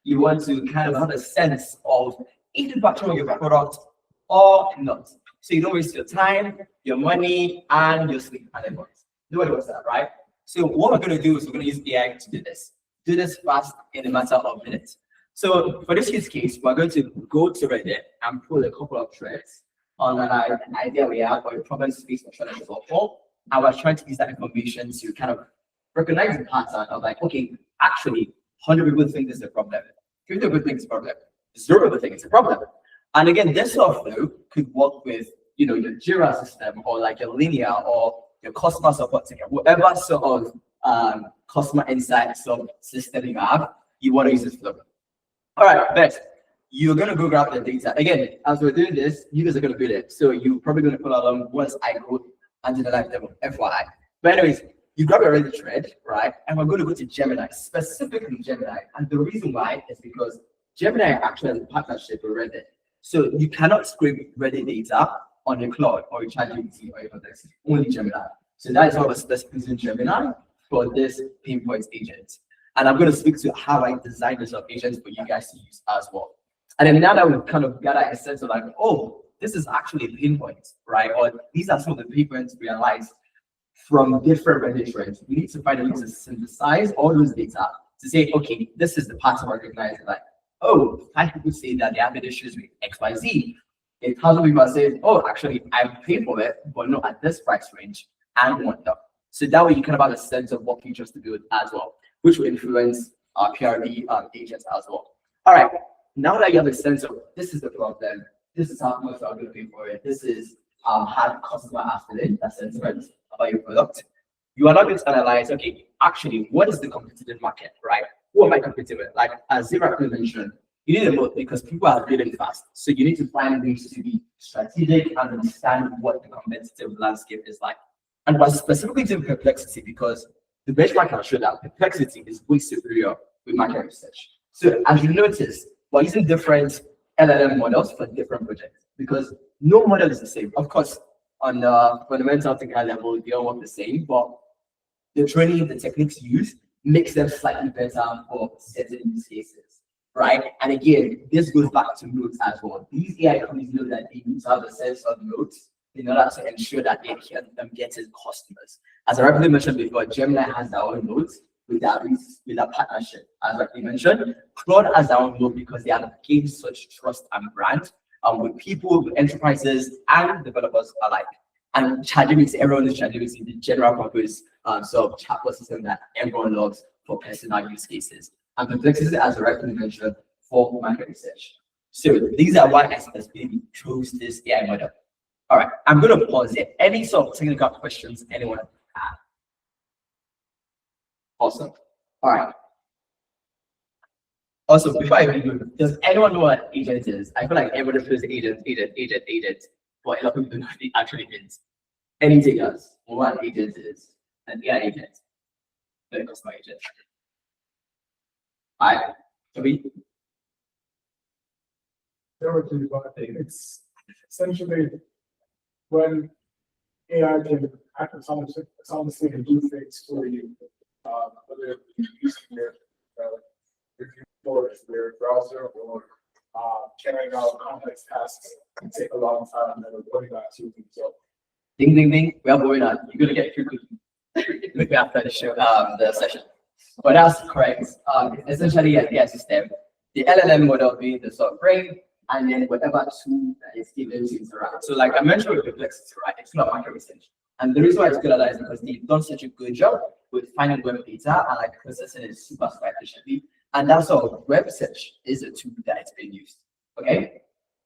you want to kind of have a sense of if it's actually your product or not. So you don't waste your time, your money, and your sleep and effort. Nobody wants that, right? So what we're going to do is we're going to use AI to do this. Do this fast in a matter of minutes. So for this use case, we're going to go to Reddit and pull a couple of threads on an idea we have or a problem space we're trying to solve for. And we're trying to use that information to kind of recognize the pattern of like, okay, actually, 100 people think this is a problem. 50 people think it's a problem. 0 people think it's a problem. And again, this sort of flow could work with, you know, your Jira system or like your Linear or your customer support ticket, whatever sort of customer insights or system you have, you want to use this flow. All right, best. You're going to go grab the data. Again, as we're doing this, you guys are going to build it. So you're probably going to follow along once I go and do the live demo, FYI. But anyways, you grab a Reddit thread, right? And we're going to go to Gemini, specifically Gemini. And the reason why is because Gemini actually has a partnership with Reddit. So you cannot scrape Reddit data on your Claude or your ChatGPT or your Perplexity, only Gemini. So that is why we're specifically using Gemini for this pinpoint agent. And I'm going to speak to how I designed this agent for you guys to use as well. And then now that we've kind of got a sense of like, oh, this is actually a pinpoint, right? Or these are some of the pinpoints realized from different Reddit threads. We need to find a way to synthesize all those data to say, okay, this is the pattern recognized. Like, oh, 5 people say that they're having issues with XYZ. 1,000 people are saying, oh, actually, I'm paying for it, but not at this price range and whatnot. So that way you kind of have a sense of what features to build as well, which will influence our PRD agents as well. All right, now that you have a sense of this is the problem, this is how much I'm going to pay for it, this is how the customer has feeling, that sentiment about your product, you are not going to analyze, okay, actually, what is the competitive market, right? Who am I competing with? Like, as Zira mentioned, you need a moat because people are building fast. So you need to find ways to be strategic and understand what the competitive landscape is like. And we're specifically doing Perplexity because the benchmark can show that Perplexity is way superior with market research. So as you notice, we're using different LLM models for different projects because no model is the same. Of course, on the fundamental technical level, they all work the same, but the training, the techniques used makes them slightly better for certain use cases, right? And again, this goes back to nodes as well. These AI companies know that they need to have a sense of nodes in order to ensure that they can get to customers. As I rightly mentioned before, Gemini has their own nodes with that partnership. As I mentioned, Claude has their own node because they have gained such trust and brand with people, with enterprises, and developers alike. And ChatGPT, everyone is ChatGPT, the general purpose sort of chatbot system that everyone loves for personal use cases. And Perplexity, as I rightly mentioned, for market research. So these are why I specifically chose this AI model. All right, I'm going to pause here. Any sort of technical questions anyone have? Awesome. All right. Also, before I begin, does anyone know what agent is? I feel like everybody feels agent, but a lot of people don't know what it actually means. Any takers on what an agent is? An AI agent, not a customer agent. All right, It's essentially when AI can act autonomously and do things for you, whether you're using your browser or carrying out complex tasks can take a long time and reporting that to you. So, ding, ding, ding. We are going on. You're gonna get quickly after the show, the session. But that's correct. Essentially, an AI system, the LLM model being the sort of brain, and then whatever tool that is given to interact. So, like I mentioned with Perplexity, right? It's not market research. And the reason why it's good at that is because they've done such a good job with finding web data and like processing it super efficiently. And that's all. Web research is a tool that is being used. Okay,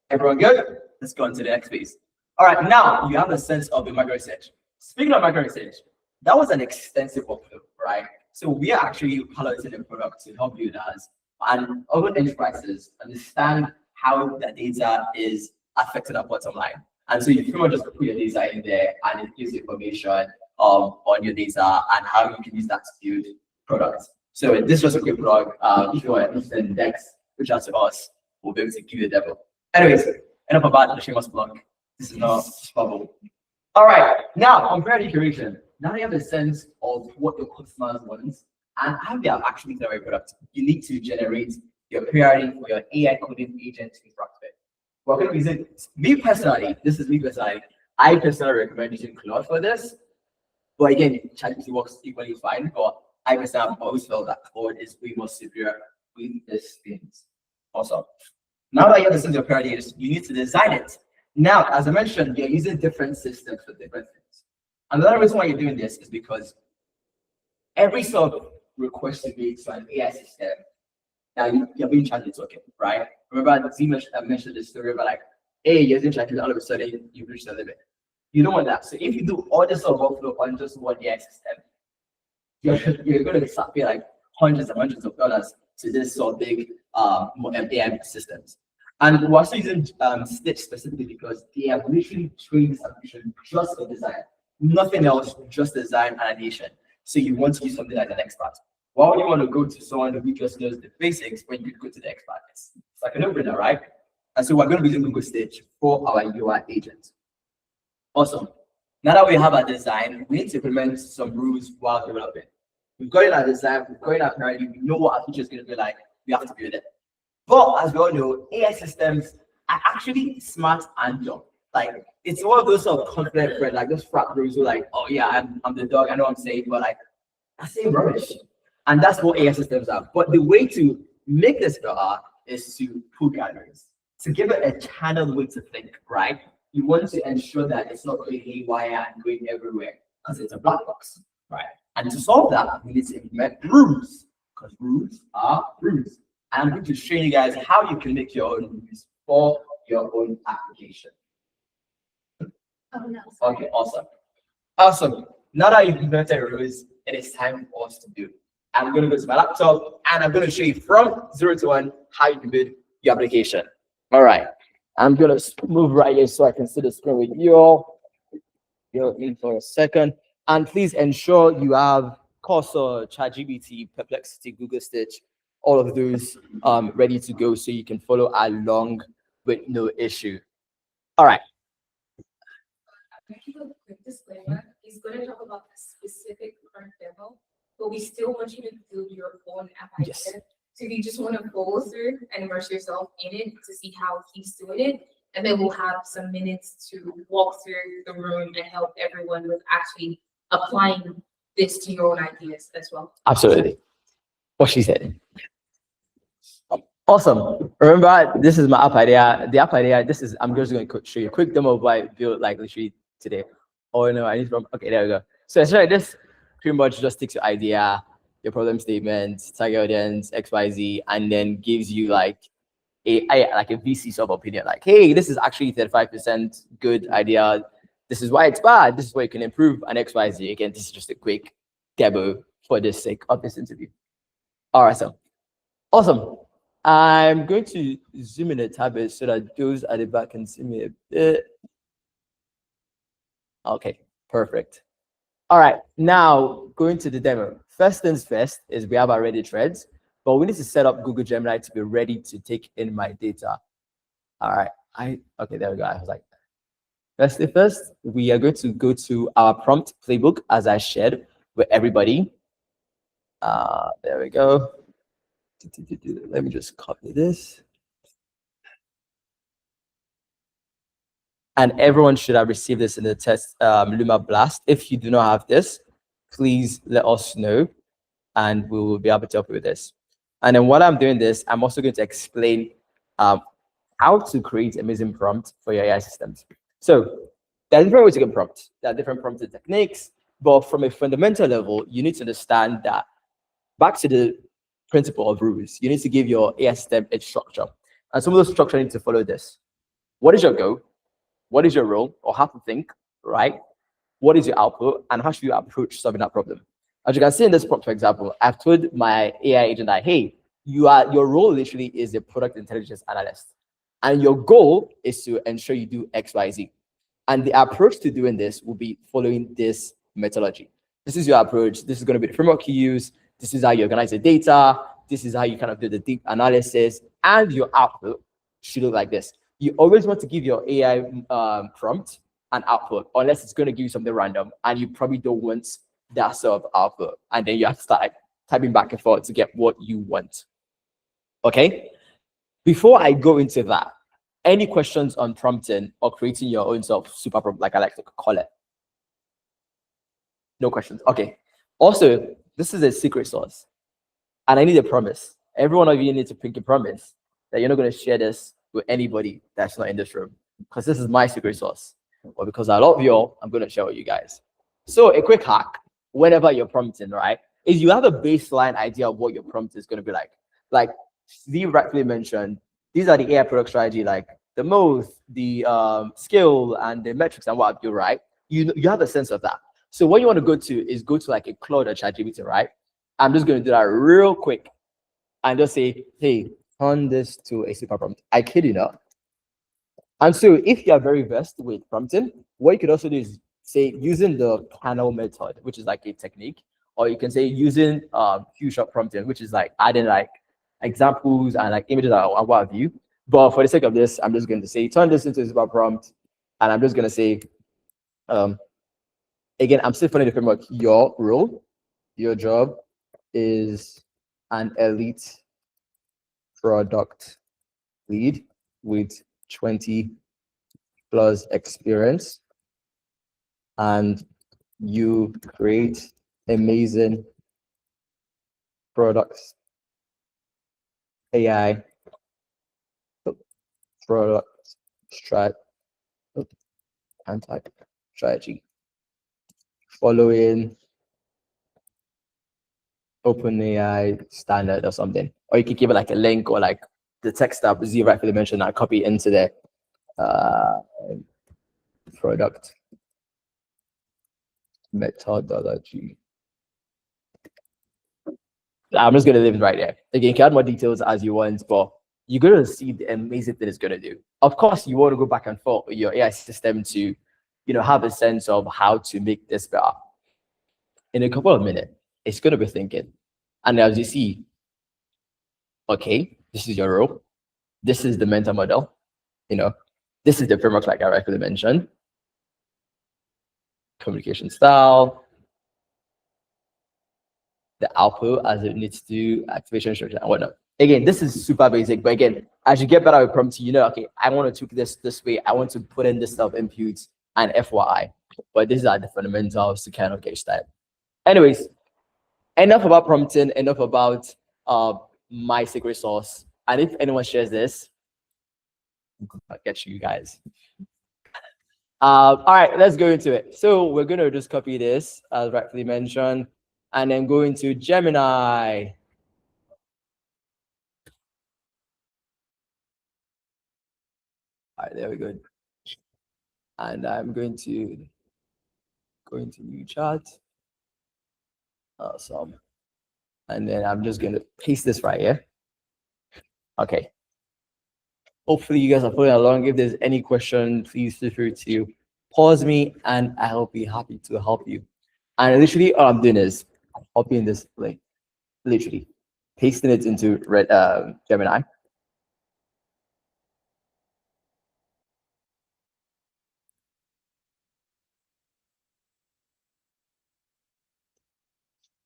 everyone good? Let's go on to the next phase. All right, now you have a sense of the market research. Speaking of market research, that was an extensive workflow, right? So we are actually piloting a product to help builders and other enterprises understand how the data is affecting our bottom line. And so you pretty much just put your data in there and it gives you information on your data and how you can use that to build products. So this was a quick plug. If you are interested in Dex, reach out to us. We'll be able to give you a demo. Anyways, enough about the shameless plug. This is not bubble. All right, now compare the curation. Now you have a sense of what your customers want and how they are actually the right product. You need to generate your priority for your AI coding agent to interact with. We're going to be using, me personally, this is me personally, I personally recommend using Claude for this. But again, ChatGPT works equally fine. But I personally have always felt that Claude is way more superior with these things. Also, now that you understand your priority, you need to design it. Now, as I mentioned, you're using different systems for different things. Another reason why you're doing this is because every sort of request you make to an AI system, now you're being charged token, right? Remember, Z mentioned this story about like, hey, you're using ChatGPT, all of a sudden you've reached the limit. You don't want that. So if you do all this sort of workflow on just one AI system, you're going to start paying like hundreds and hundreds of dollars to this sort of big AI systems. And we're also using Stitch specifically because they have literally trained this application just for design, nothing else, just design and animation. So you want to use something like an expert. Why would you want to go to someone who just knows the basics when you could go to the expert? It's like a no-brainer, right? And so we're going to be using Google Stitch for our UI agent. Awesome. Now that we have our design, we need to implement some rules while developing. We've got in our design, we've got in our priority, we know what our feature is going to be like, we have to build it. But as we all know, AI systems are actually smart and dumb. Like, it's one of those sort of confident friends, like those frat bros who like, oh yeah, I'm the dog, I know what I'm saying, but like, I say rubbish. And that's what AI systems are. But the way to make this better is to put guardrails, to give it a channeled way to think, right? You want to ensure that it's not going haywire and going everywhere because it's a black box, right? And to solve that, we need to implement rules because rules are rules. And I'm going to show you guys how you can make your own rules for your own application. Oh, no. Okay, awesome. Awesome. Now that you've implemented your rules, it is time for us to build. I'm going to go to my laptop and I'm going to show you from 0 to 1 how you can build your application. All right. I'm going to move right here so I can see the screen with you all. You're in for a second. And please ensure you have Cursor, ChatGPT, Perplexity, Google Stitch, all of those ready to go so you can follow along with no issue. All right. A quick disclaimer. He's going to talk about a specific current demo, but we still want you to build your own app idea. Yes. So if you just want to go through and immerse yourself in it to see how he's doing it, and then we'll have some minutes to walk through the room and help everyone with actually applying this to your own ideas as well. Absolutely. What she said. Awesome. Remember, this is my app idea. The app idea, this is, I'm just going to show you a quick demo of what I built like literally today. Oh no, I need from, okay, there we go. So essentially this pretty much just takes your idea, your problem statement, target audience, XYZ, and then gives you like a VC sort of opinion, like, hey, this is actually 35% good idea. This is why it's bad. This is where you can improve on XYZ. Again, this is just a quick demo for the sake of this interview. All right, so awesome. I'm going to zoom in a tad bit so that those at the back can see me a bit. Okay, perfect. All right, now going to the demo. First things first is we have our ready threads, but we need to set up Google Gemini to be ready to take in my data. All right, okay, there we go. I was like, first, we are going to go to our prompt playbook as I shared with everybody. There we go. Let me just copy this. And everyone should have received this in the test Luma Blast. If you do not have this, please let us know and we will be able to help you with this. And then while I'm doing this, I'm also going to explain how to create amazing prompt for your AI systems. So there are different ways to get prompts. There are different prompting techniques, but from a fundamental level, you need to understand that back to the principle of rules, you need to give your AI system a structure. And some of those structure need to follow this. What is your goal? What is your role or how to think, right? What is your output and how should you approach solving that problem? As you can see in this prompt, for example, I've told my AI agent that, hey, your role literally is a product intelligence analyst. And your goal is to ensure you do X, Y, Z. And the approach to doing this will be following this methodology. This is your approach. This is going to be the framework you use. This is how you organize the data. This is how you kind of do the deep analysis. And your output should look like this. You always want to give your AI prompt an output, unless it's going to give you something random, and you probably don't want that sort of output. And then you have to start typing back and forth to get what you want. Okay. Before I go into that, any questions on prompting or creating your own super prompt, like I like to call it? No questions. Okay. Also, this is a secret source, and I need a promise. Every one of you need to pick a promise that you're not going to share this with anybody that's not in this room, because this is my secret source. But because I love you all, I'm going to share with you guys. So a quick hack, whenever you're prompting, right, is you have a baseline idea of what your prompt is going to be like. Like Steve rightfully mentioned, these are the AI product strategy, like the most, the skill, and the metrics and what have you, right? You have a sense of that. So what you want to go to is go to like a Claude or ChatGPT, right? I'm just going to do that real quick and just say, hey, turn this to a super prompt. I kid you not. And so if you are very versed with prompting, what you could also do is say using the panel method, which is like a technique, or you can say using few shot prompting, which is like adding like examples and like images and what have you. But for the sake of this, I'm just going to say turn this into a super prompt, and I'm just going to say, again, I'm still following the framework. Your role, your job is an elite product lead with 20 plus experience, and you create amazing products, AI product strat strategy following OpenAI standard or something. Or you could give it like a link or like the text that Z rightfully mentioned, I copy into the product methodology. I'm just going to leave it right there. Again, you can add more details as you want, but you're going to see the amazing thing it's going to do. Of course, you want to go back and forth with your AI system to, have a sense of how to make this better. In a couple of minutes, it's going to be thinking. And as you see, okay, this is your role. This is the mental model. This is the framework like I rightfully mentioned. Communication style, the output as it needs to, activation structure and whatnot. Again, this is super basic, but again, as you get better with prompting, okay, I want to tweak this way. I want to put in this stuff inputs and FYI. But these are the fundamentals to kind of get started. Anyways, enough about prompting, enough about my secret sauce. And if anyone shares this, I'll get you guys. All right, let's go into it. So we're going to just copy this, as rightfully mentioned, and then go into Gemini. All right, there we go. And I'm going to go into new chat. Awesome. And then I'm just going to paste this right here. Okay. Hopefully you guys are following along. If there's any question, please feel free to pause me and I'll be happy to help you. And literally all I'm doing is copying this link, literally pasting it into Gemini.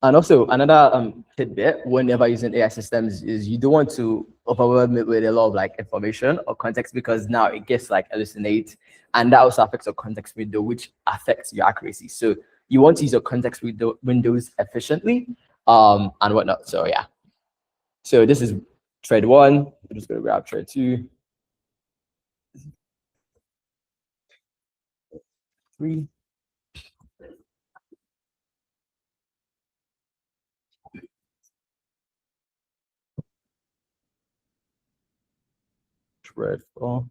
And also another tidbit whenever using AI systems is you don't want to overwhelm it with a lot of like information or context, because now it gets like hallucinate, and that also affects your context window, which affects your accuracy. So you want to use your context windows efficiently and whatnot. So yeah. So this is thread 1. I'm just going to grab thread 2, 3. Thread 4.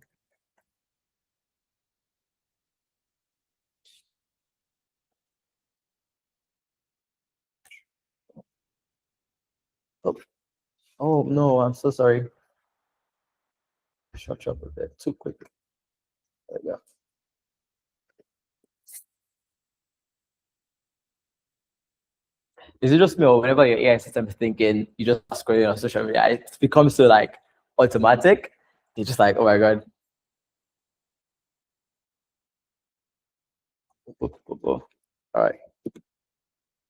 Oh no, I'm so sorry. Shut up a bit too quick. There we go. Is it just me, or whenever your AI system is thinking, you just scrolling on social media, it becomes so like automatic? You're just like, oh my god. All right.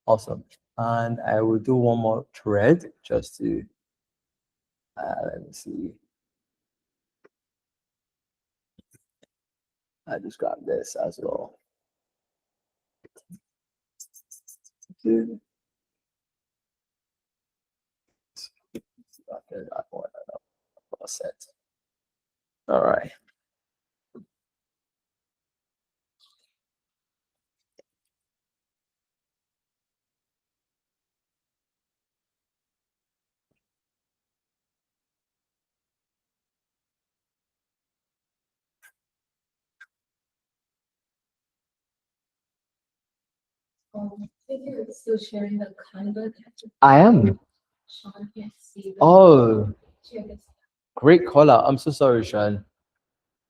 Awesome. And I will do one more thread just to Let me see. I just got this as well. Okay, that one, set. All right. I think you're still sharing the Canva. I am. Sean can't see the. Oh, Share this. great caller. I'm so sorry, Sean.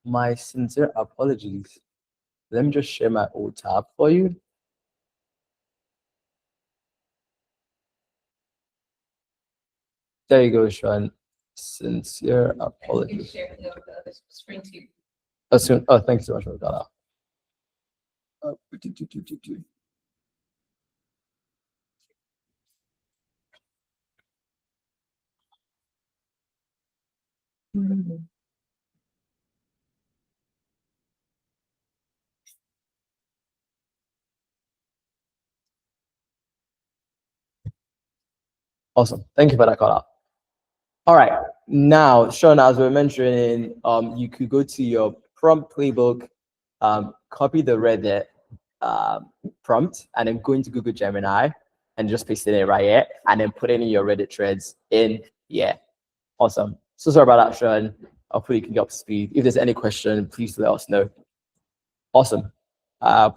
My sincere apologies. Let me just share my old tab for you. There you go, Sean. Sincere You can apologies. share the screen too. Oh, thanks so much for that. Awesome. Thank you for that call out. All right. Now, Sean, as we were mentioning, you could go to your prompt playbook, copy the Reddit prompt, and then go into Google Gemini and just paste it in right here, and then put in your Reddit threads in here. Awesome. So sorry about that, Sean. Hopefully you can get up to speed. If there's any question, please let us know. Awesome.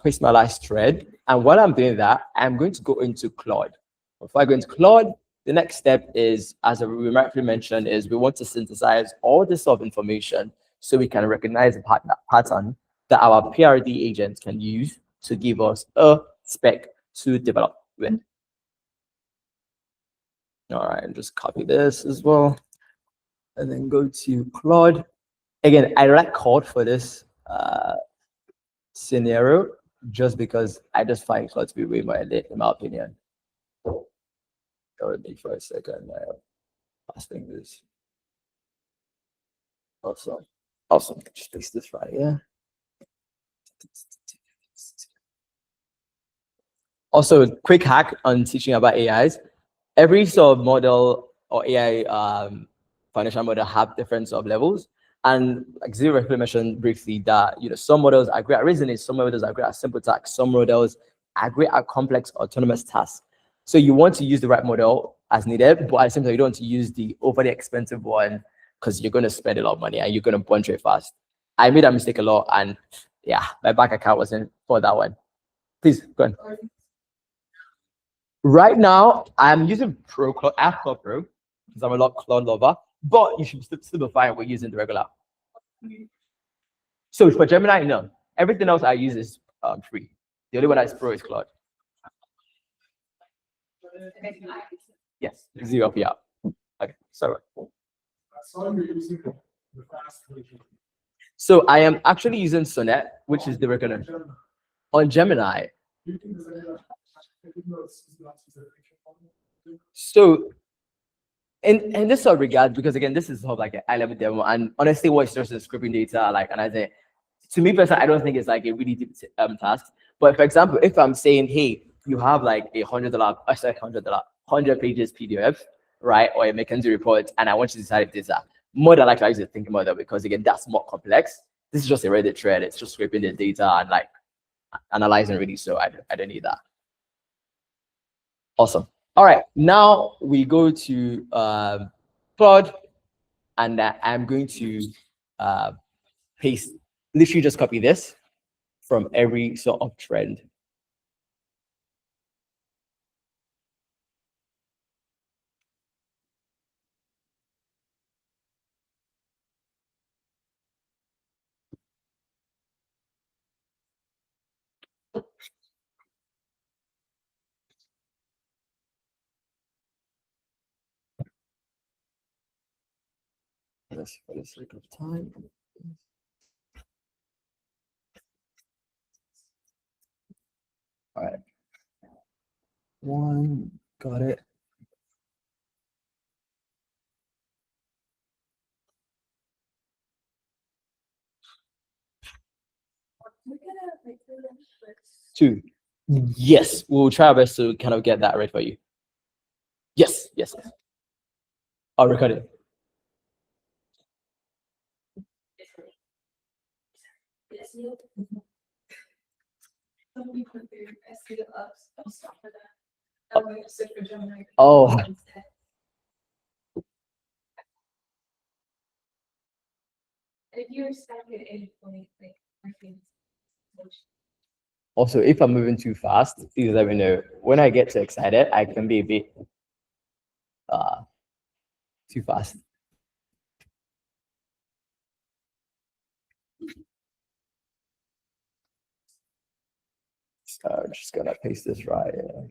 Paste my last thread. And while I'm doing that, I'm going to go into Claude. Before I go into Claude, the next step is, as we rightfully mentioned, is we want to synthesize all this sort of information so we can recognize a pattern that our PRD agent can use to give us a spec to develop with. All right, and just copy this as well. And then go to Claude. Again, I like Claude for this scenario just because I just find Claude to be way more elite, in my opinion. Bear with me for a second. Passing this. Awesome. Awesome. Just paste this right here. Also, quick hack on teaching about AIs. Every sort of model or AI financial model have different sort of levels. And like Zero mentioned briefly that some models are great at reasoning, some models are great at simple tasks, some models are great at complex autonomous tasks. So you want to use the right model as needed, but at the same time, you don't want to use the overly expensive one because you're going to spend a lot of money and you're going to bunch it fast. I made that mistake a lot, and yeah, my bank account wasn't for that one. Please go on. Right now, I'm using Claude Pro because I'm a lot Claude lover, but you should still be fine with using the regular. So for Gemini, no. Everything else I use is free. The only one that's pro is Claude. Yes, zero PR. Okay, sorry. So I am actually using Sonnet, which is the regular. On Gemini. So in this sort of regard, because again, this is sort of like an high-level demo, and honestly, what is just the scripting data, like, and I say, to me personally, I don't think it's like a really deep task. But for example, if I'm saying, hey, you have like $100 pages PDF, right, or a McKinsey report, and I want you to decide if this more than likely I use a thinking model because again, that's more complex. This is just a Reddit thread. It's just scraping the data and like analyzing really. So I don't need that. Awesome. All right, now we go to Claude, and I'm going to paste, literally just copy this from every sort of trend. Just for the sake of time. All right. One, got it. Two. Yes, we'll try our best to kind of get that right for you. Yes, yes, yes. I'll record it. Oh. If you're stuck at any point, like, I think. Also, if I'm moving too fast, please let me know. When I get too excited, I can be a bit too fast. So I'm just gonna paste this right here.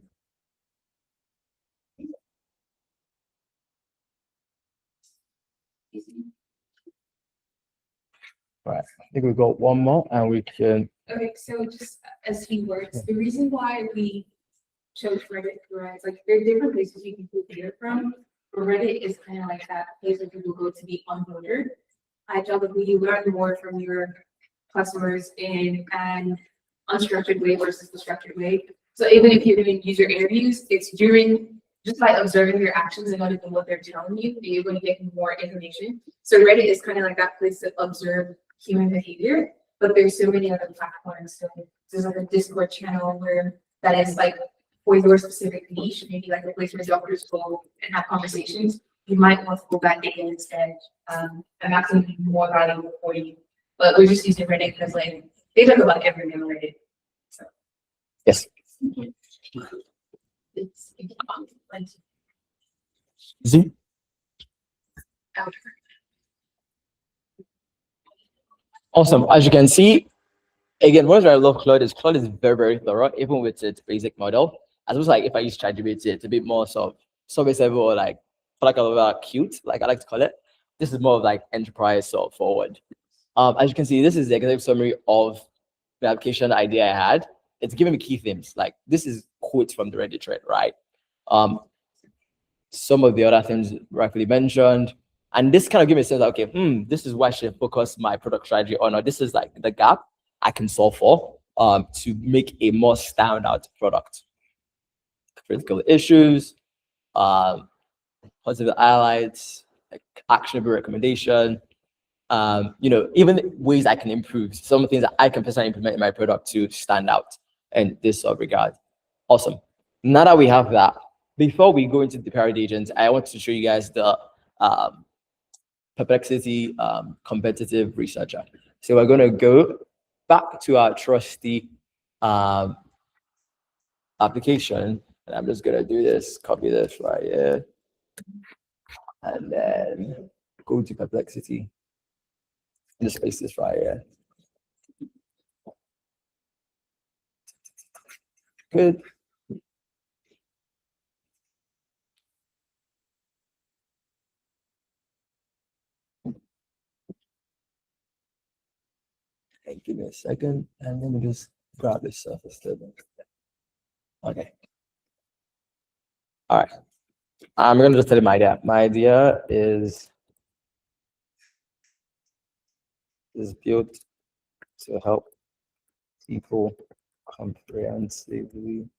Right, I think we've got one more and we can. Okay, so just as keywords, the reason why we chose Reddit, right? Like there are different places you can pull data from. But Reddit is kind of like that place where people go to be unfiltered. I felt that we learn more from your customers in an unstructured way versus the structured way. So even if you're doing user interviews, it's during just by observing their actions and not even what they're telling you, you're going to get more information. So Reddit is kind of like that place to observe human behavior, but there's so many other platforms. So there's like a Discord channel where that is like for your specific niche, maybe like a place where doctors go and have conversations. You might want to go back in instead, and that's going to be more valuable for you. But we're just using Reddit because like they talk about everything on Reddit. So Yes. it's like Z. out. Awesome. As you can see, again, one thing I love Claude is very, very thorough, even with its basic model. As well as like if I use ChatGPT, it's a bit more sort of service level or like for like a little cute, like I like to call it. This is more of like enterprise sort of forward. As you can see, this is the executive summary of the application idea I had. It's giving me key themes. Like this is quotes from the Reddit thread, right? Some of the other things rightfully mentioned. And this kind of gives me a sense that, okay, this is why I should focus my product strategy on, or this is like the gap I can solve for to make a more standout product. Critical issues, positive highlights, like actionable recommendation, even ways I can improve, some things that I can personally implement in my product to stand out in this sort of regard. Awesome. Now that we have that, before we go into the parody agents, I want to show you guys the Perplexity competitive researcher. So we're going to go back to our trusty application, and I'm just going to do this, copy this right here, and then go to Perplexity. Just paste this right here. Good. Okay, give me a second, and let me just grab this surface table. Okay. All right. I'm going to just tell you my idea. My idea is built to help people comprehensively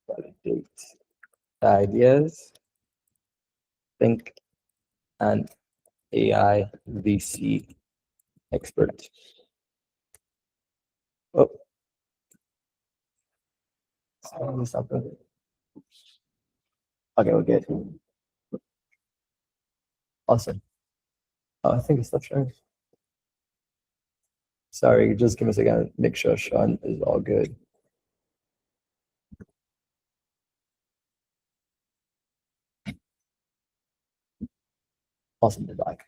validate ideas, think, and AI VC expert. Oh, something. Okay, we're good. Awesome. Oh, I think it's not showing. Sorry, just give me a second. Make sure Sean is all good. Awesome, we're back.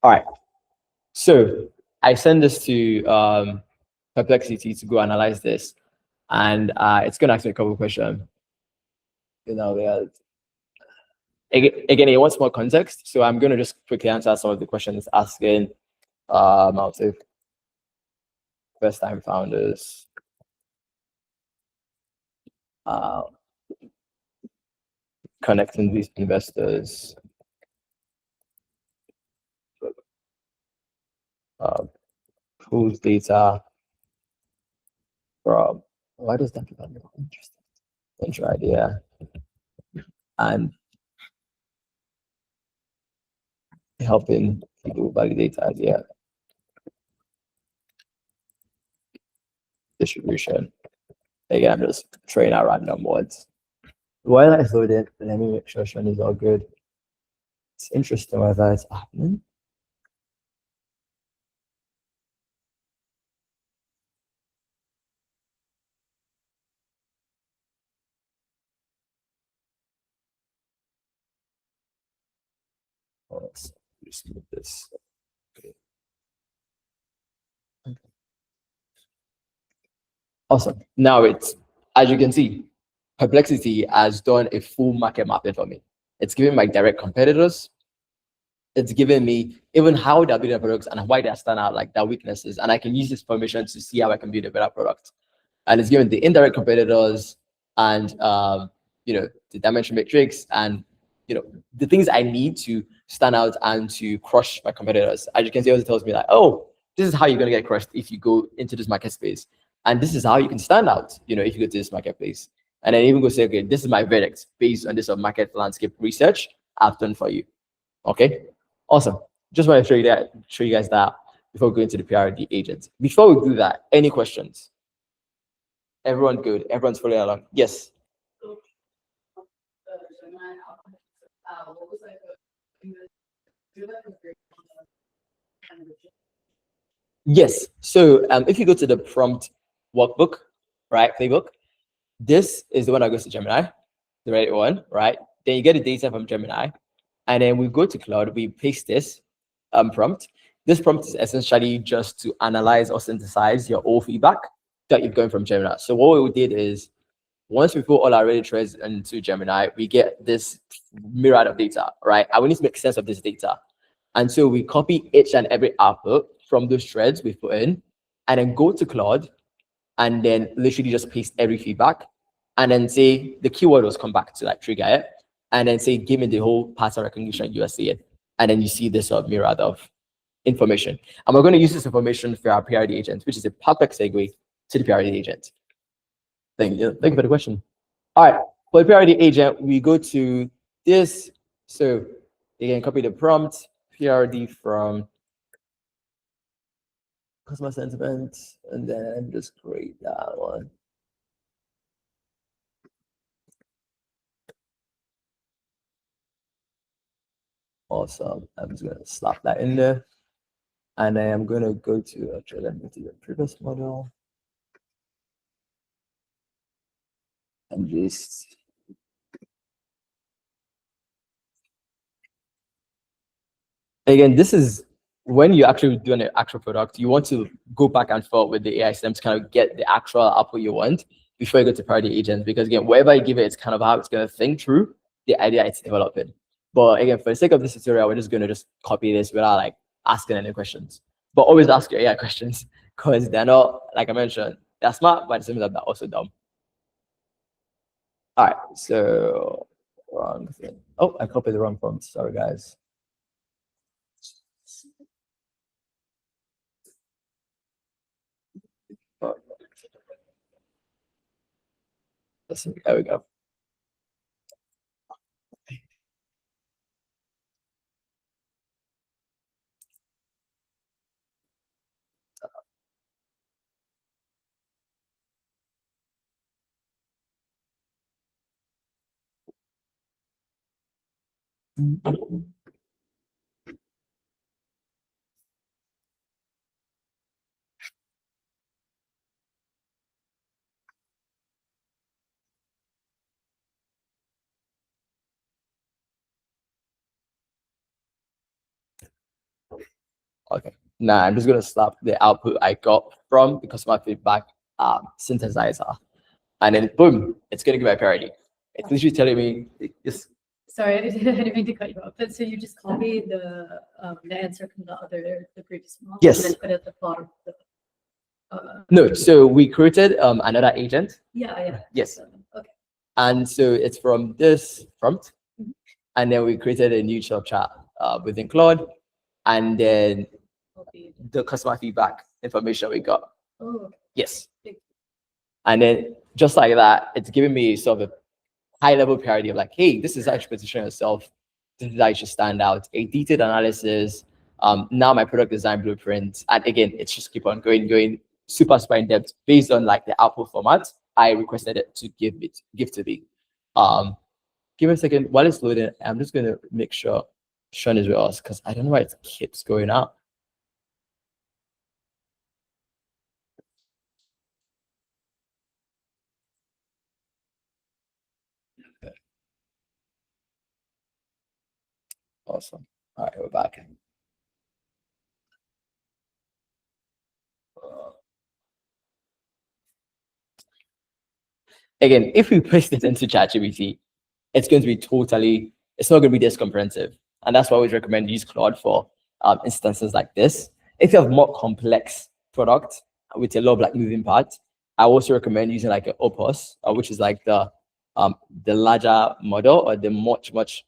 All right. So I send this to Perplexity to go analyze this, and it's going to ask me a couple of questions. Again, it wants more context, so I'm going to just quickly answer some of the questions asking. I'll say first-time founders. Connecting these investors. pulls data from, why does that become interesting? Intro idea and helping people validate idea distribution. Again, I'm just throwing out random words. While I load it, let me make sure Sean is all good. It's interesting whether it's happening. Oh, let's just move this. Okay. Awesome. Now it's, as you can see, Perplexity has done a full market mapping for me. It's giving my direct competitors. It's giving me even how they're building products and why they stand out, like their weaknesses. And I can use this information to see how I can build a better product. And it's giving the indirect competitors and the dimension matrix and the things I need to stand out and to crush my competitors. As you can see, it also tells me like, oh, this is how you're gonna get crushed if you go into this market space. And this is how you can stand out, if you go to this marketplace. And then even go say, okay, this is my verdict based on this market landscape research I've done for you. Okay, awesome. Just want to show you guys that before we go into the PRD agent. Before we do that, any questions? Everyone good? Everyone's following along? Yes. Yes. So if you go to the prompt workbook, right, playbook, this is the one that goes to Gemini, the right one, right? Then you get the data from Gemini, and then we go to Claude, we paste this prompt. This prompt is essentially just to analyze or synthesize your old feedback that you've gotten from Gemini. So what we did is, once we put all our ready threads into Gemini, we get this myriad of data, right? And we need to make sense of this data. And so we copy each and every output from those threads we put in, and then go to Claude, and then literally just paste every feedback, and then say the keyword was come back to like trigger it, and then say, give me the whole pattern recognition you are seeing. And then you see this myriad of information. And we're going to use this information for our PRD agent, which is a perfect segue to the PRD agent. Thank you for the question. All right, for the PRD agent, we go to this. So you can copy the prompt, PRD from customer sentiment, and then just create that one. Awesome. I'm just going to slap that in there. And then I'm going to go to, actually, let me do the previous model. And just again, this is when you actually do an actual product, you want to go back and forth with the AI system to kind of get the actual output you want before you go to PRD agent. Because again, wherever you give it, it's kind of how it's going to think through the idea it's developing. But again, for the sake of this tutorial, we're just going to just copy this without like asking any questions. But always ask your AI questions because they're not, like I mentioned, they're smart, but at the same time, they're also dumb. All right, so wrong thing. Oh, I copied the wrong prompt. Sorry, guys. Oh. There we go. Okay, now I'm just gonna slap the output I got from the customer feedback synthesizer, and then boom, it's gonna give me a parody. It's literally telling me this. Sorry, I didn't mean to cut you off. But so you just copied the answer from the previous model, Yes. and then put it at the bottom of the. No, so we created another agent. Yeah. Yes. Okay. And so it's from this prompt, and then we created a new shop chat within Claude, and then copied. the customer feedback information we got. Oh, Yes. Thank And then just like that, it's giving me sort of a high level parity of like, hey, this is how you should position yourself. This is how you should stand out. A detailed analysis. Now my product design blueprint. And again, it's just keep on going super in depth based on like the output format. I requested it to give to me. Give me a second while it's loading. I'm just gonna make sure Sean is with us because I don't know why it keeps going out. Okay. Awesome. All right, we're back. Again, if we paste this into ChatGPT, it's going to be it's not going to be this comprehensive. And that's why I always recommend use Claude for instances like this. If you have more complex product with a lot of like moving parts, I also recommend using like an Opus, which is like the larger model or the much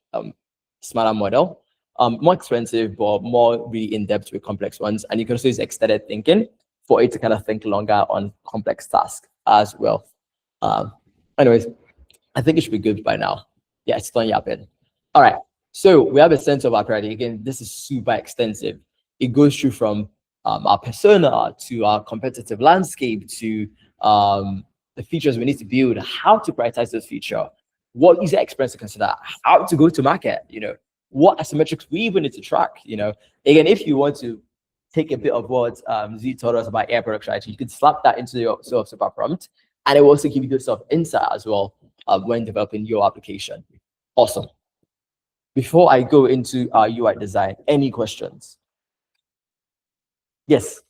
smaller model. More expensive, but more really in-depth with complex ones. And you can also use extended thinking for it to kind of think longer on complex tasks as well. Anyways, I think it should be good by now. Yeah, it's done yapping. All right. So we have a sense of our priority. Again, this is super extensive. It goes through from our persona to our competitive landscape to the features we need to build, how to prioritize those features, what user experience to consider, how to go to market, what asymmetrics we even need to track, Again, if you want to take a bit of what Z told us about AI product strategy, you can slap that into your sort of super prompt, and it will also give you good sort of insight as well when developing your application. Awesome. Before I go into our UI design, any questions? Yes.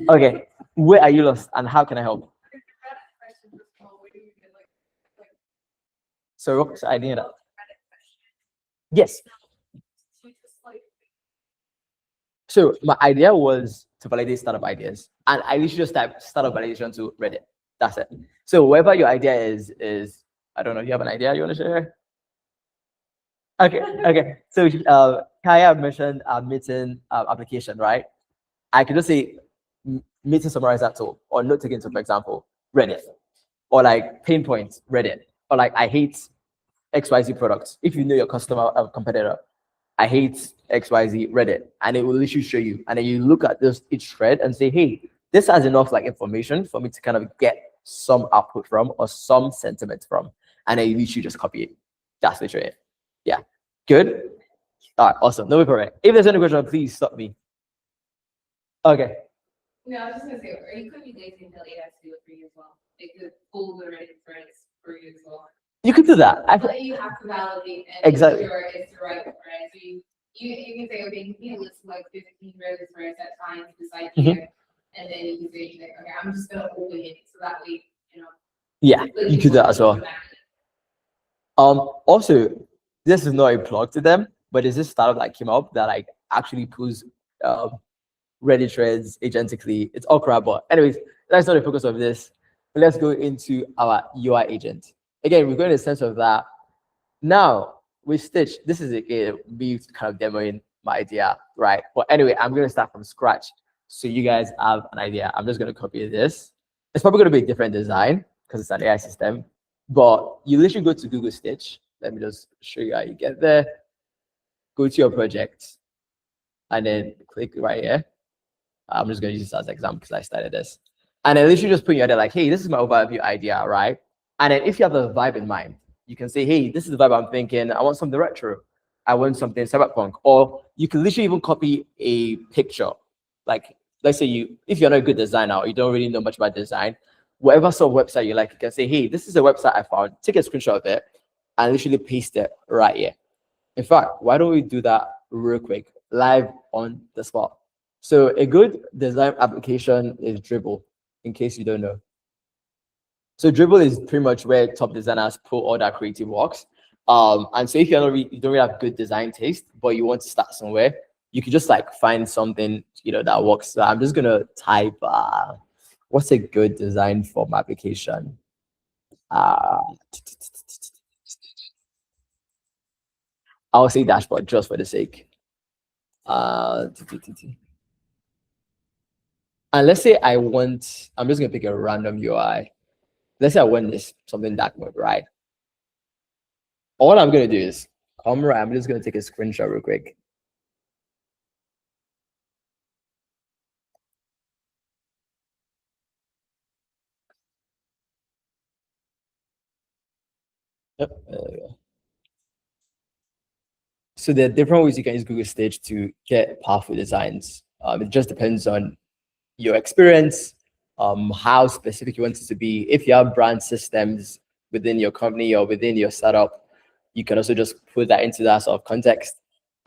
Okay. Where are you lost and how can I help? So what's the idea? Yes. So my idea was to validate startup ideas, and I literally just type startup validation to Reddit. That's it. So whatever your idea is I don't know. You have an idea you want to share? Okay. So Kaya mentioned a meeting application, right? I could just say meeting summarizer tool or note taking tool, for example, Reddit, or like pain points, Reddit, or like I hate XYZ products. If you know your customer competitor, I hate XYZ Reddit, and it will literally show you. And then you look at this each thread and say, hey, this has enough like information for me to kind of get some output from or some sentiment from. And then you literally just copy it. That's literally it. Yeah. Good. All right, awesome. No problem. If there's any question, please stop me. Okay. No, I was just gonna say, or you could be lazy and tell AI to do it for you as well. It could pull the Reddit threads for you as well. You could do that. But you have to validate and Exactly. make sure it's the right thread. So you can say, okay, you can list like 15 Reddit threads at times, decide here, and then you can say, like, okay, I'm just gonna open it so that way, Yeah, you could do that as well. Also, this is not a plug to them, but there's this startup that came up that like actually pulls Reddit threads agentically. It's all crap, but anyways, that's not the focus of this. Let's go into our UI agent. Again, we're going to the sense of that. Now, with Stitch, this is me kind of demoing my idea, right? But anyway, I'm going to start from scratch so you guys have an idea. I'm just going to copy this. It's probably going to be a different design because it's an AI system, but you literally go to Google Stitch. Let me just show you how you get there. Go to your project and then click right here. I'm just going to use this as an example because I started this. And then literally just put your idea like, hey, this is my overview idea, right? And then if you have a vibe in mind, you can say, hey, this is the vibe I'm thinking. I want something retro. I want something cyberpunk. Or you can literally even copy a picture. Like, let's say if you're not a good designer or you don't really know much about design, whatever sort of website you like, you can say, hey, this is a website I found. Take a screenshot of it and literally paste it right here. In fact, why don't we do that real quick, live on the spot? So a good design application is Dribble, in case you don't know. So Dribble is pretty much where top designers put all that creative works. And so if you don't really have good design taste, but you want to start somewhere, you can just like find something that works. So I'm just gonna type what's a good design form application? I'll say dashboard just for the sake. And let's say I want, I'm just gonna pick a random UI. Let's say I want this something dark mode, right? All I'm gonna do is come right. I'm just gonna take a screenshot real quick. Yep. There we go. So there are different ways you can use Google Stage to get powerful designs. It just depends on your experience, how specific you want it to be. If you have brand systems within your company or within your startup, you can also just put that into that sort of context,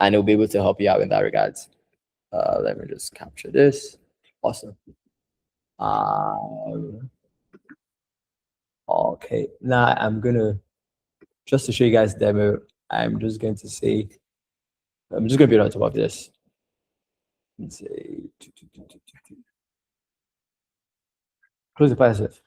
and it'll be able to help you out in that regards. Let me just capture this. Awesome. Okay, now I'm gonna, just to show you guys demo, I'm just going to say, I'm just gonna build on top of this. Let's say, close the passive.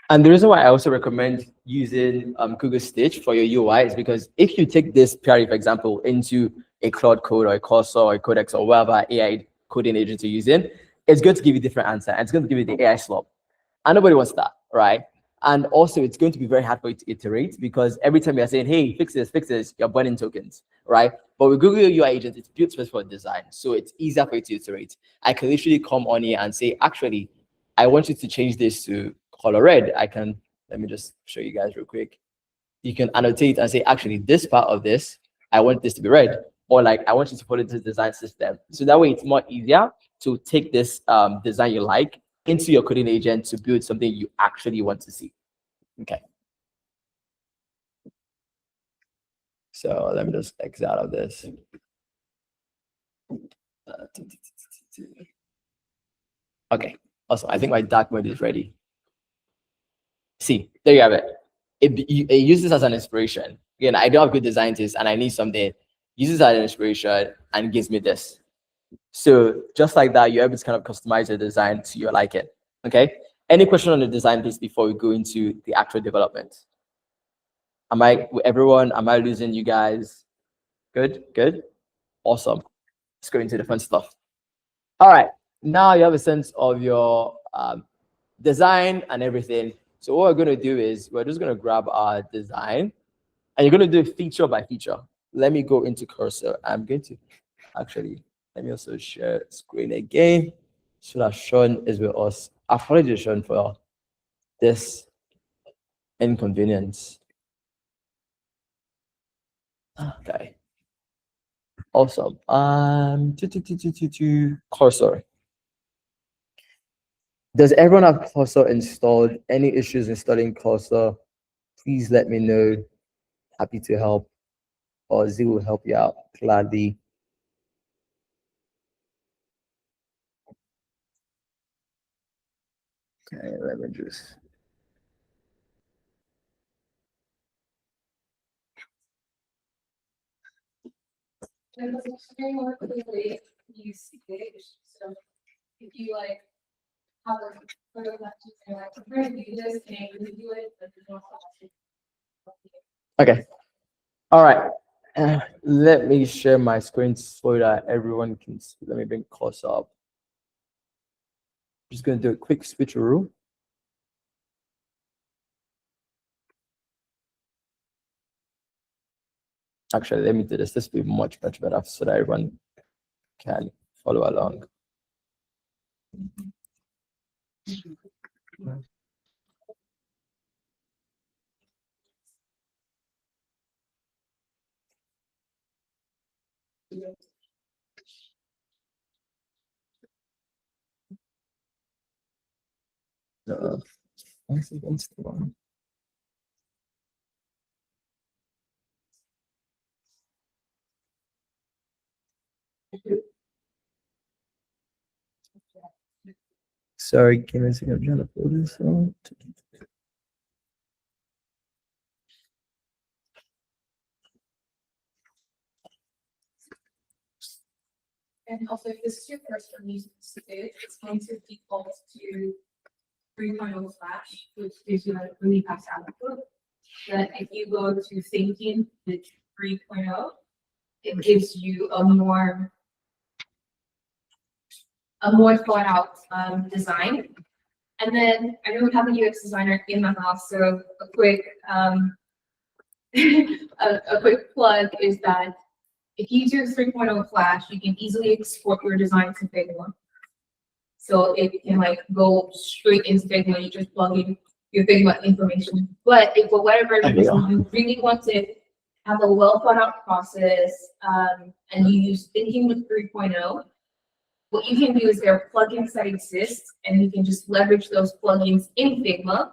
And the reason why I also recommend using Google Stitch for your UI is because if you take this PRE, for example, into a Claude Code or a Cursor or a Codex or whatever AI coding agent you're using, it's going to give you a different answer. And it's going to give you the AI slop. And nobody wants that, right? And also, it's going to be very hard for you to iterate because every time you're saying, hey, fix this, you're burning tokens, right? But with Google UI agent, it's built specifically for design. So it's easier for you to iterate. I can literally come on here and say, actually, I want you to change this to color red. I can, let me just show you guys real quick. You can annotate and say, actually, this part of this, I want this to be red. Or like, I want you to put it into the design system. So that way it's more easier to take this design you like into your coding agent to build something you actually want to see. Okay. So let me just exit out of this. Okay, awesome. I think my dark mode is ready. See, there you have it. It uses as an inspiration. Again, I don't have good design taste and I need something. Uses as an inspiration and gives me this. So just like that, you're able to kind of customize your design to your liking. Okay. Any question on the design piece before we go into the actual development? Am I losing you guys? Good, good, awesome. Let's go into the fun stuff. All right, now you have a sense of your design and everything. So what we're going to do is we're just going to grab our design and you're going to do feature by feature. Let me go into cursor. I'm going to actually, let me also share screen again so that Sean is with us. Apologies, Sean, for this inconvenience. Okay. Awesome. Cursor. Does everyone have Cursor installed? Any issues installing Cursor? Please let me know. Happy to help, or Z will help you out gladly. Okay, let me just. So if you like have a photo that you can like compare and do this, can you do it? But you don't have to. Okay. All right. Let me share my screen so that everyone can see. Let me bring close up. Just going to do a quick switcheroo. Actually, let me do this. This will be much better so that everyone can follow along. Once against the one. Sorry, give me a second. I'm trying to pull this out. And also, if this is your first time using Stitch, it's going to default to 3.0 Flash, which gives you a really fast output. But if you go to thinking with 3.0, it gives you a more thought out design. And then I don't have a UX designer in the house, so a quick a quick plug is that if you do 3.0 Flash, you can easily export your design to Figma. So it can like go straight into Figma. You just plug in your Figma information. But if for whatever reason you really want to have a well thought out process, and you use thinking with 3.0, what you can do is there are plugins that exist, and you can just leverage those plugins in Figma,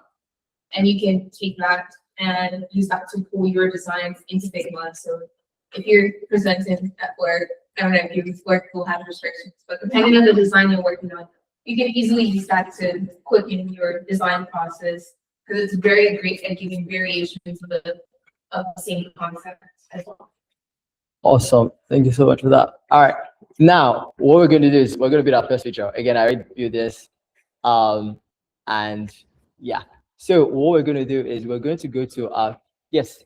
and you can take that and use that to pull your designs into Figma. So if you're presenting at work, I don't know if your work will have restrictions, but depending on the design you're working on, you can easily use that to quicken your design process, because it's very great at giving variations of the same concept as well. Awesome. Thank you so much for that. All right. Now, what we're going to do is we're going to build our first feature. Again, I already viewed this. And yeah. So what we're going to do is we're going to go to our, yes.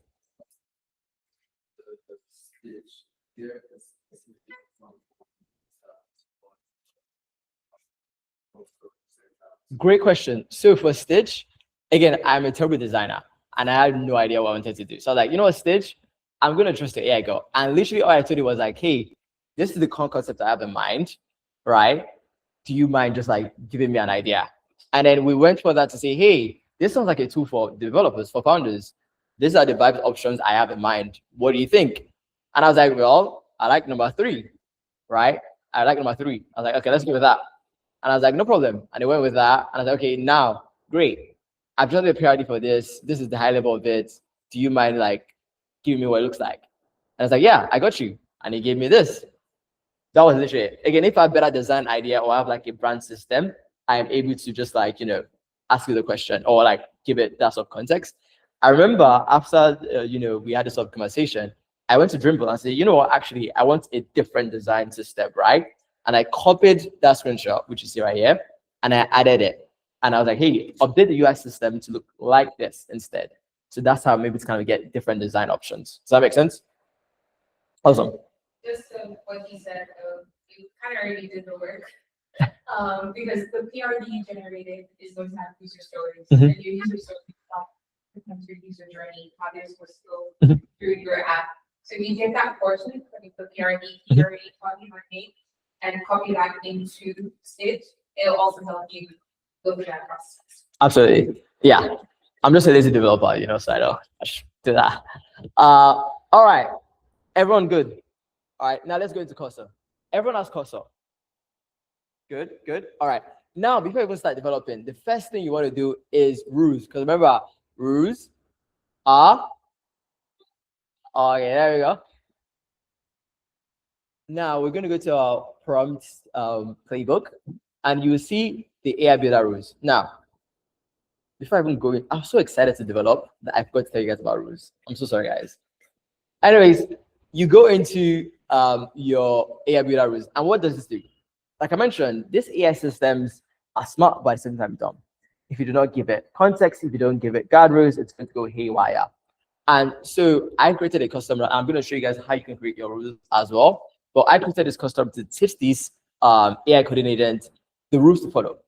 Great question. So for Stitch, again, I'm a terrible designer and I had no idea what I wanted to do. So I was like, you know what, Stitch, I'm going to trust the AI girl. And literally all I told you was like, hey, this is the concept I have in mind, right? Do you mind just like giving me an idea? And then we went for that to say, hey, this sounds like a tool for developers, for founders. These are the vibe options I have in mind. What do you think? And I was like, well, I like number 3, right? I like number 3. I was like, okay, let's go with that. And I was like, no problem. And they went with that. And I was like, okay, now, great. I've done the PRD for this. This is the high level of it. Do you mind like giving me what it looks like? And I was like, yeah, I got you. And he gave me this. That was literally it. Again, if I have better design idea or I have like a brand system, I am able to just like, you know, ask you the question or like give it that sort of context. I remember after, you know, we had this sort of conversation, I went to Dribble and said, you know what, actually, I want a different design system, right? And I copied that screenshot, which you see right here, and I added it. And I was like, hey, update the UI system to look like this instead. So that's how maybe to kind of get different design options. Does that make sense? Awesome. Just what he said, you kind of already did the work. Because the PRD you generated is going to have user stories, and your user stories becomes your user journey. Others will still through your app. So you get that portion, the PRD you already made, and copy that into Stitch. It'll also help you go through that process. Absolutely. Yeah. I'm just a lazy developer, you know, so I should do that. All right. Everyone good? All right. Now let's go into cursor. Everyone has cursor. Good, good. All right. Now, before you even start developing, the first thing you want to do is rules. Because remember, rules are, okay, there we go. Now we're going to go to our prompt playbook, and you will see the AI builder rules. Now, before I even go in, I'm so excited to develop that I forgot to tell you guys about rules. I'm so sorry, guys. Anyways, you go into your AI builder rules, and what does this do? Like I mentioned, these AI systems are smart, but at the same time dumb. If you do not give it context, if you don't give it guardrails, it's going to go haywire. And so I created a custom. I'm going to show you guys how you can create your rules as well. But I created this custom to teach this AI coding agent the rules to follow.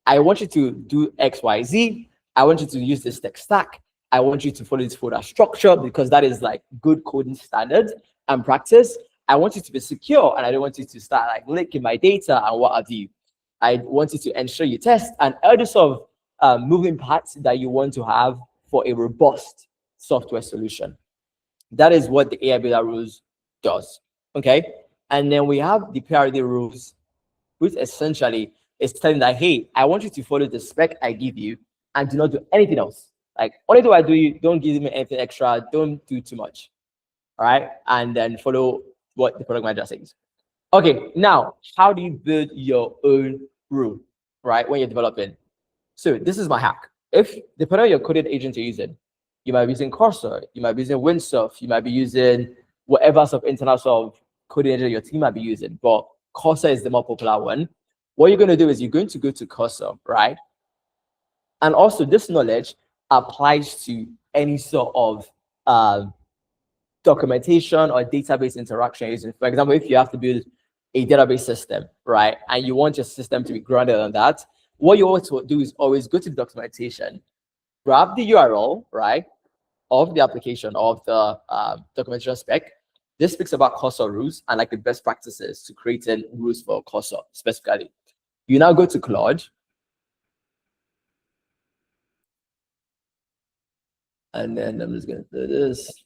I want you to do X, Y, Z. I want you to use this tech stack. I want you to follow this folder structure because that is like good coding standards and practice. I want you to be secure, and I don't want you to start like leaking my data and what have you. I want you to ensure you test and all the sort of moving parts that you want to have for a robust software solution. That is what the AI builder rules does. Okay. And then we have the PRD rules, which essentially is telling that, hey, I want you to follow the spec I give you and do not do anything else. Like, only do I do you, don't give me anything extra, don't do too much. All right. And then follow what the product manager says. Okay, now, how do you build your own rule, right, when you're developing? So this is my hack. If depending on your coded agent you're using, you might be using Cursor, you might be using Windsurf, you might be using whatever sort of internal sort of coding agent your team might be using. But Cursor is the more popular one. What you're going to do is you're going to go to Cursor, right? And also this knowledge applies to any sort of documentation or database interaction using, for example, if you have to build a database system, right? And you want your system to be grounded on that, what you want to do is always go to the documentation, grab the URL, right, of the application of the documentation spec. This speaks about Cursor rules and like the best practices to creating rules for Cursor specifically. You now go to Claude. And then I'm just going to do this.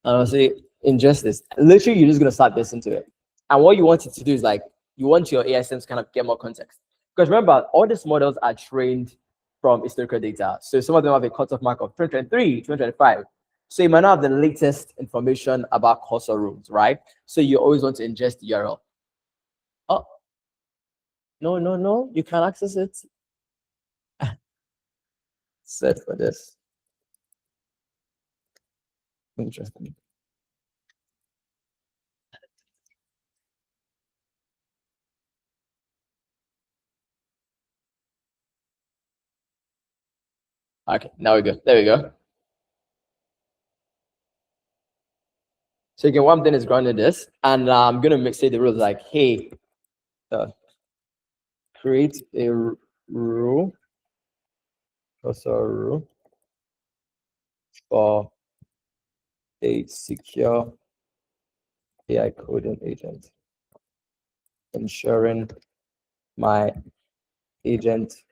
And I'll say, ingest this. Literally, you're just going to start this into it. And what you want it to do is like, you want your AI systems to kind of get more context. Because remember, all these models are trained from historical data. So some of them have a cutoff mark of 2023, 2025. So you might not have the latest information about Cursor rules, right? So you always want to ingest the URL. Oh, no, you can't access it. Set for this. Interesting. Okay, now we go. There we go. So again, what I'm doing is grounding this, and I'm gonna say the rules like, hey, create a rule, rule for a secure AI coding agent, ensuring my agent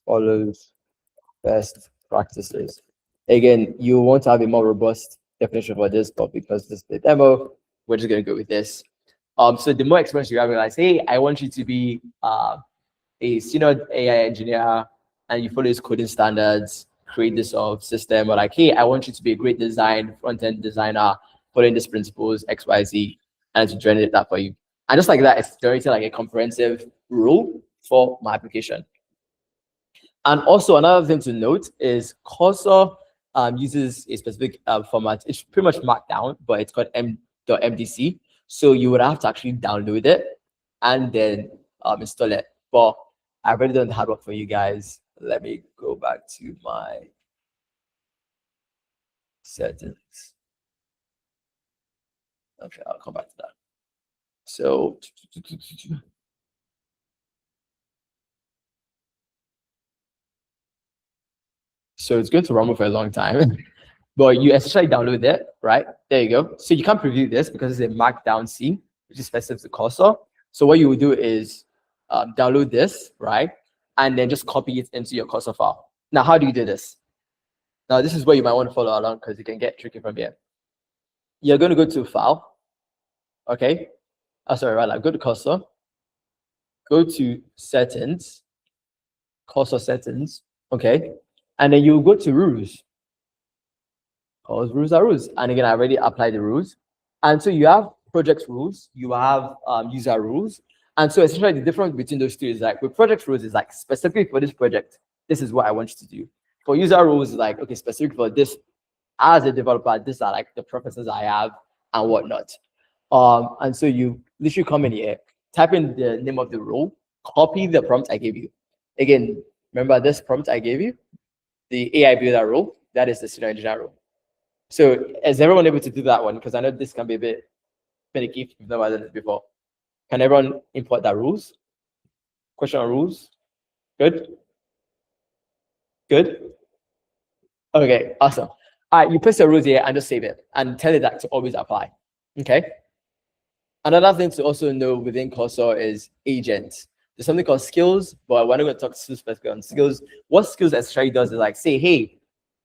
follows best practices. Again, you want to have a more robust definition for this, but because this is the demo, we're just gonna go with this. So the more experience you have, like, hey, I want you to be a senior AI engineer and you follow his coding standards, create this sort of system, or like, hey, I want you to be a great front-end designer, following these principles, XYZ, and to generate that for you. And just like that, it's generating like a comprehensive rule for my application. And also another thing to note is Cursor uses a specific format. It's pretty much Markdown, but it's called m.mdc. So you would have to actually download it and then install it. But I've already done the hard work for you guys. Let me go back to my settings. Okay, I'll come back to that. So it's going to rumble for a long time. But you essentially download it, right? There you go. So you can't preview this because it's a Markdown C, which is specific to Cursor. So what you will do is download this, right? And then just copy it into your Cursor file. Now, how do you do this? Now, this is where you might want to follow along because it can get tricky from here. You're going to go to File, okay? Oh, sorry, right, go to Cursor, go to Settings, Cursor Settings, okay? And then you go to Rules. Because rules are rules. And again, I already applied the rules. And so you have project rules, you have user rules. And so essentially the difference between those two is like with project rules is like specifically for this project, this is what I want you to do. For user rules is like, okay, specific for this, as a developer, these are like the preferences I have and whatnot. And so you literally come in here, type in the name of the rule, copy the prompt I gave you. Again, remember this prompt I gave you, the AI builder rule, that is the senior engineer rule. So is everyone able to do that one? Because I know this can be a bit finicky if you've never done it before. Can everyone import that rules? Question on rules? Good? Good? Okay, awesome. All right, you paste your rules here and just save it and tell it that to always apply. Okay? Another thing to also know within Cursor is agents. There's something called skills, but we're not going to talk specifically on skills. What skills essentially does is like say, hey,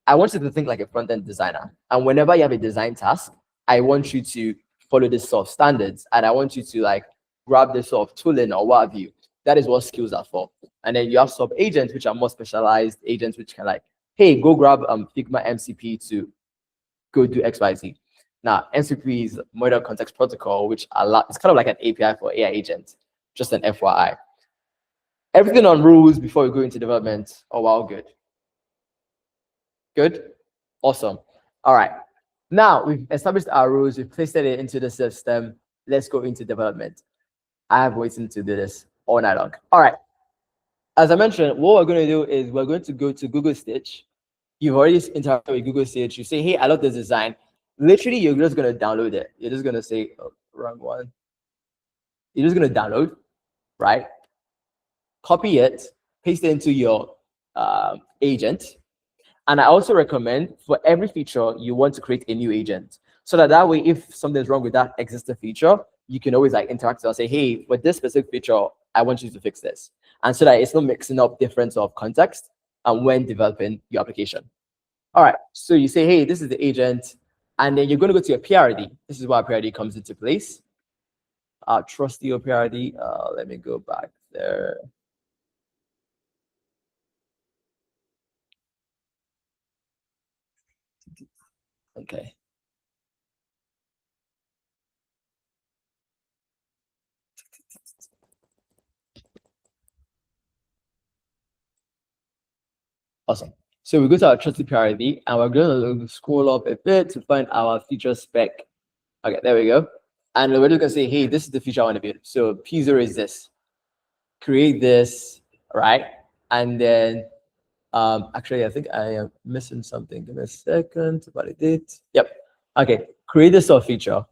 I want you to think like a front-end designer. And whenever you have a design task, I want you to follow this sort of standards. And I want you to like grab this sort of tooling or what have you. That is what skills are for. And then you have sub-agents, which are more specialized agents, which can like, hey, go grab Figma MCP to go do XYZ. Now, MCP is Model Context Protocol, which it's kind of like an API for AI agents, just an FYI. Everything on rules before we go into development. Oh, wow, good. Good? Awesome. All right. Now we've established our rules, we've pasted it into the system. Let's go into development. I have waiting to do this all night long. All right. As I mentioned, what we're going to do is we're going to go to Google Stitch. You've already interacted with Google Stitch. You say, hey, I love this design. Literally, you're just going to download it. You're just going to say, oh, wrong one. You're just going to download, right? Copy it, paste it into your agent. And I also recommend for every feature, you want to create a new agent. So that way, if something's wrong with that existing feature, you can always like interact and say, hey, with this specific feature, I want you to fix this. And so that it's not mixing up difference of context and when developing your application. All right, so you say, hey, this is the agent, and then you're going to go to your PRD. This is where PRD comes into place. Trusty PRD. Let me go back there. Okay. Awesome. So we go to our trusted PRD and we're going to scroll up a bit to find our feature spec. Okay, there we go. And we're just going to say, hey, this is the feature I want to build. So P0 is this. Create this, right? And then, actually, I think I am missing something. Give me a second to validate. Yep. Okay, create this sort of feature.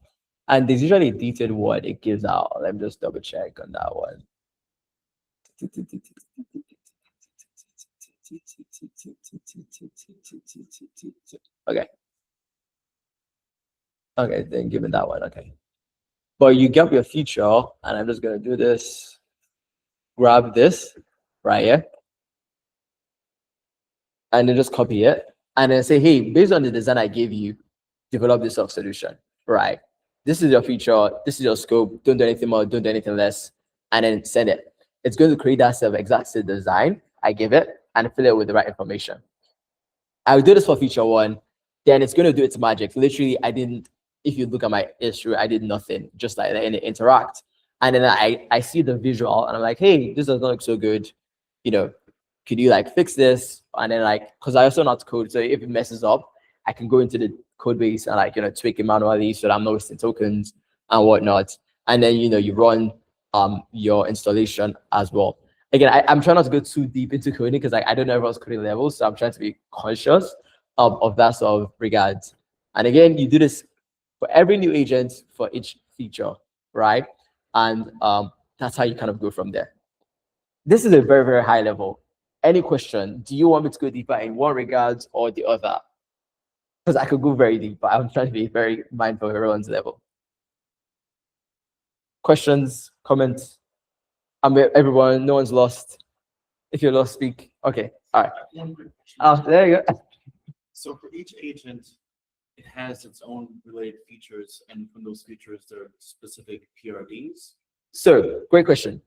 And there's usually a detailed word it gives out. Let me just double check on that one. Okay. Okay, then give me that one. Okay. But you get your feature, and I'm just going to do this. Grab this right here. And then just copy it. And then say, hey, based on the design I gave you, develop this sort of solution. Right. This is your feature. This is your scope. Don't do anything more. Don't do anything less. And then send it. It's going to create that exact same design I give it and fill it with the right information. I'll do this for feature one. Then it's going to do its magic. Literally, if you look at my history, I did nothing, just like that, and it interact. And then I see the visual and I'm like, hey, this does not look so good. You know, could you like fix this? And then like, because I also know how to code. So if it messes up, I can go into the code base and like, tweak it manually so that I'm not wasting tokens and whatnot. And then, you run your installation as well. Again, I'm trying not to go too deep into coding because I don't know everyone's coding levels. So I'm trying to be conscious of that sort of regards. And again, you do this for every new agent for each feature, right? And that's how you kind of go from there. This is a very, very high level. Any question? Do you want me to go deeper in one regards or the other? Because I could go very deep, but I'm trying to be very mindful of everyone's level. Questions, comments? Everyone, no one's lost. If you're lost, speak. Okay, all right. There you go. So for each agent, it has its own related features, and from those features, there are specific PRDs. So, great question.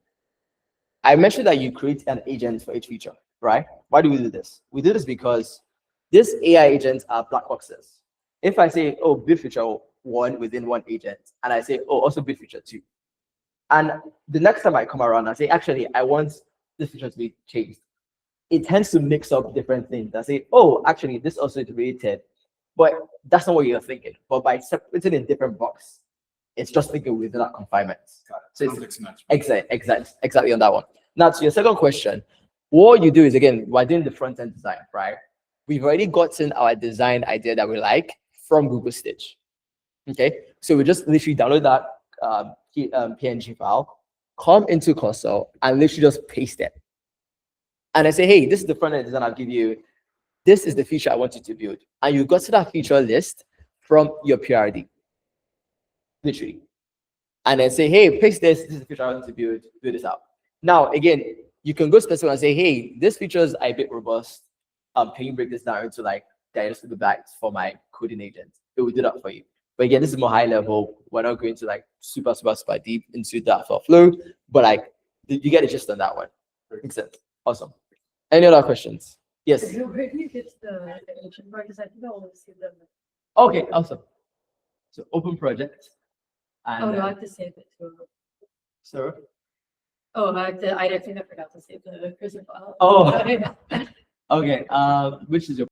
I mentioned that you create an agent for each feature, right? Why do we do this? We do this because these AI agents are black boxes. If I say, oh, build feature one within one agent, and I say, oh, also build feature two. And the next time I come around and say, actually, I want this feature to be changed, it tends to mix up different things. I say, oh, actually, this also is related. But that's not what you're thinking. But by separating in different box, it's just thinking within that confinement. So it's exactly on that one. Now, to your second question, what you do is, again, we're doing the front-end design, right? We've already gotten our design idea that we like from Google Stitch. Okay, so we just literally download that PNG file, come into console, and literally just paste it. And I say, hey, this is the front-end design I'll give you. This is the feature I want you to build. And you got to that feature list from your PRD, literally. And then say, hey, paste this. This is the feature I want to build this out. Now, again, you can go specific and say, hey, this features are a bit robust. Can you break this down into like digestible bytes for my coding agent? It will do that for you. But again, this is more high level. We're not going to like super deep into that flow, but like you get the gist on that one. Makes sense. Awesome. Any other questions? Yes. Where do you get the agent part? Because I think I only see them. Okay, awesome. So open project. And, Oh, no, I have to save it too. Sir? Oh, I think I forgot to save the cursor file. Oh. Okay. Which is your